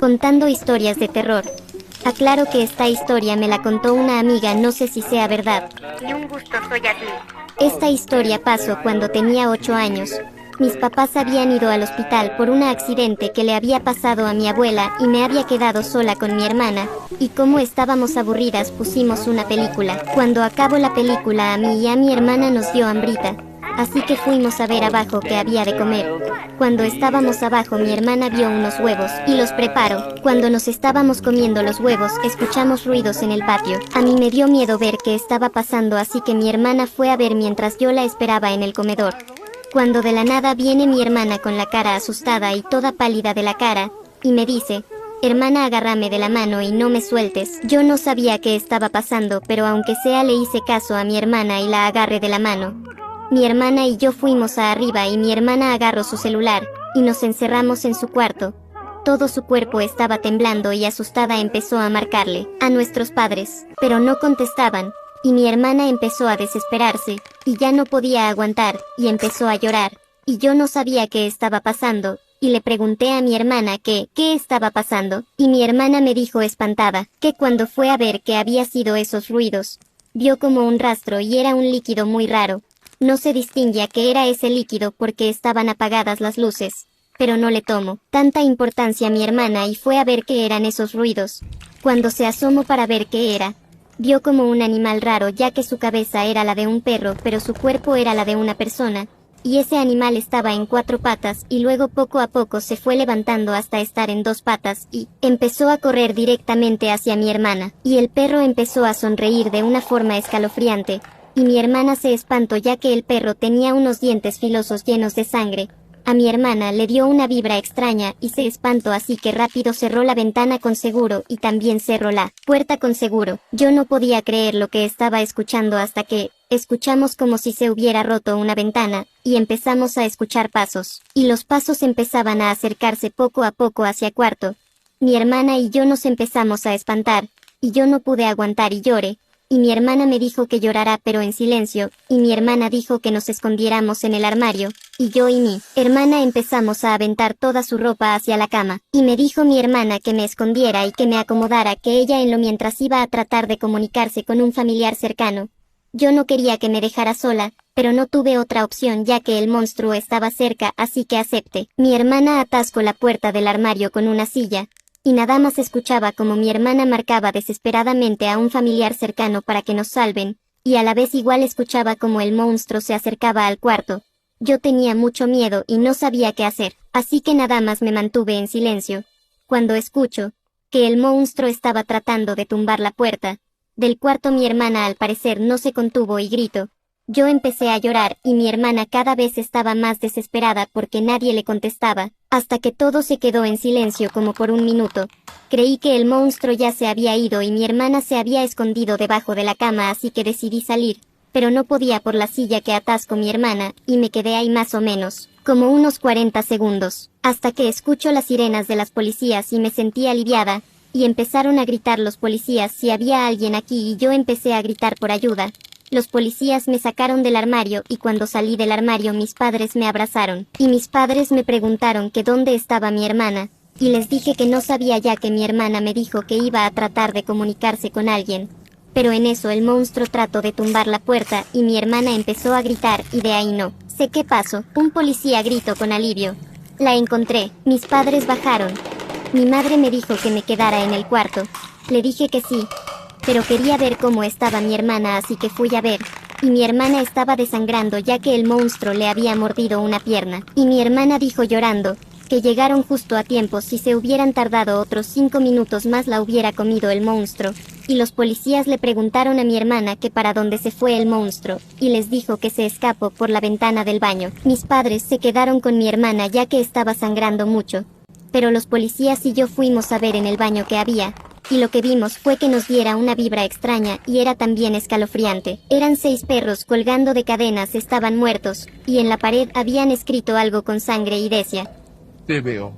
Contando historias de terror. Aclaro que esta historia me la contó una amiga, no sé si sea verdad. Y un gusto, soy Ashley. Esta historia pasó cuando tenía 8 años. Mis papás habían ido al hospital por un accidente que le había pasado a mi abuela y me había quedado sola con mi hermana, y como estábamos aburridas pusimos una película. Cuando acabó la película a mí y a mi hermana nos dio hambrita, así que fuimos a ver abajo qué había de comer. Cuando estábamos abajo mi hermana vio unos huevos y los preparó. Cuando nos estábamos comiendo los huevos escuchamos ruidos en el patio. A mí me dio miedo ver qué estaba pasando, así que mi hermana fue a ver mientras yo la esperaba en el comedor. Cuando de la nada viene mi hermana con la cara asustada y toda pálida de la cara, y me dice: hermana, agárrame de la mano y no me sueltes. Yo no sabía qué estaba pasando, pero aunque sea le hice caso a mi hermana y la agarré de la mano. Mi hermana y yo fuimos a arriba y mi hermana agarró su celular, y nos encerramos en su cuarto. Todo su cuerpo estaba temblando y asustada empezó a marcarle a nuestros padres, pero no contestaban. Y mi hermana empezó a desesperarse, y ya no podía aguantar, y empezó a llorar, y yo no sabía qué estaba pasando, y le pregunté a mi hermana qué estaba pasando, y mi hermana me dijo espantada, que cuando fue a ver qué había sido esos ruidos, vio como un rastro y era un líquido muy raro. No se distinguía qué era ese líquido porque estaban apagadas las luces, pero no le tomó tanta importancia a mi hermana y fue a ver qué eran esos ruidos. Cuando se asomó para ver qué era, vio como un animal raro, ya que su cabeza era la de un perro pero su cuerpo era la de una persona, y ese animal estaba en 4 patas y luego poco a poco se fue levantando hasta estar en 2 patas y empezó a correr directamente hacia mi hermana, y el perro empezó a sonreír de una forma escalofriante, y mi hermana se espantó ya que el perro tenía unos dientes filosos llenos de sangre. A mi hermana le dio una vibra extraña y se espantó, así que rápido cerró la ventana con seguro y también cerró la puerta con seguro. Yo no podía creer lo que estaba escuchando hasta que escuchamos como si se hubiera roto una ventana, y empezamos a escuchar pasos, y los pasos empezaban a acercarse poco a poco hacia el cuarto. Mi hermana y yo nos empezamos a espantar, y yo no pude aguantar y lloré. Y mi hermana me dijo que llorara pero en silencio, y mi hermana dijo que nos escondiéramos en el armario, y yo y mi hermana empezamos a aventar toda su ropa hacia la cama, y me dijo mi hermana que me escondiera y que me acomodara, que ella en lo mientras iba a tratar de comunicarse con un familiar cercano. Yo no quería que me dejara sola, pero no tuve otra opción ya que el monstruo estaba cerca, así que acepté. Mi hermana atascó la puerta del armario con una silla, y nada más escuchaba como mi hermana marcaba desesperadamente a un familiar cercano para que nos salven, y a la vez igual escuchaba como el monstruo se acercaba al cuarto. Yo tenía mucho miedo y no sabía qué hacer, así que nada más me mantuve en silencio. Cuando escucho que el monstruo estaba tratando de tumbar la puerta del cuarto, mi hermana al parecer no se contuvo y gritó. Yo empecé a llorar y mi hermana cada vez estaba más desesperada porque nadie le contestaba, hasta que todo se quedó en silencio como por un minuto. Creí que el monstruo ya se había ido y mi hermana se había escondido debajo de la cama, así que decidí salir, pero no podía por la silla que atascó mi hermana, y me quedé ahí más o menos, como unos 40 segundos, hasta que escucho las sirenas de las policías y me sentí aliviada, y empezaron a gritar los policías si había alguien aquí y yo empecé a gritar por ayuda. Los policías me sacaron del armario y cuando salí del armario mis padres me abrazaron, y mis padres me preguntaron que dónde estaba mi hermana, y les dije que no sabía ya que mi hermana me dijo que iba a tratar de comunicarse con alguien. Pero en eso el monstruo trató de tumbar la puerta y mi hermana empezó a gritar y de ahí no sé qué pasó. Un policía gritó con alivio. La encontré. Mis padres bajaron. Mi madre me dijo que me quedara en el cuarto. Le dije que sí, pero quería ver cómo estaba mi hermana, así que fui a ver, y mi hermana estaba desangrando ya que el monstruo le había mordido una pierna, y mi hermana dijo llorando que llegaron justo a tiempo, si se hubieran tardado otros 5 minutos más la hubiera comido el monstruo, y los policías le preguntaron a mi hermana que para dónde se fue el monstruo, y les dijo que se escapó por la ventana del baño. Mis padres se quedaron con mi hermana ya que estaba sangrando mucho, pero los policías y yo fuimos a ver en el baño que había, y lo que vimos fue que nos diera una vibra extraña y era también escalofriante. Eran 6 perros colgando de cadenas, estaban muertos, y en la pared habían escrito algo con sangre y decía: Te veo.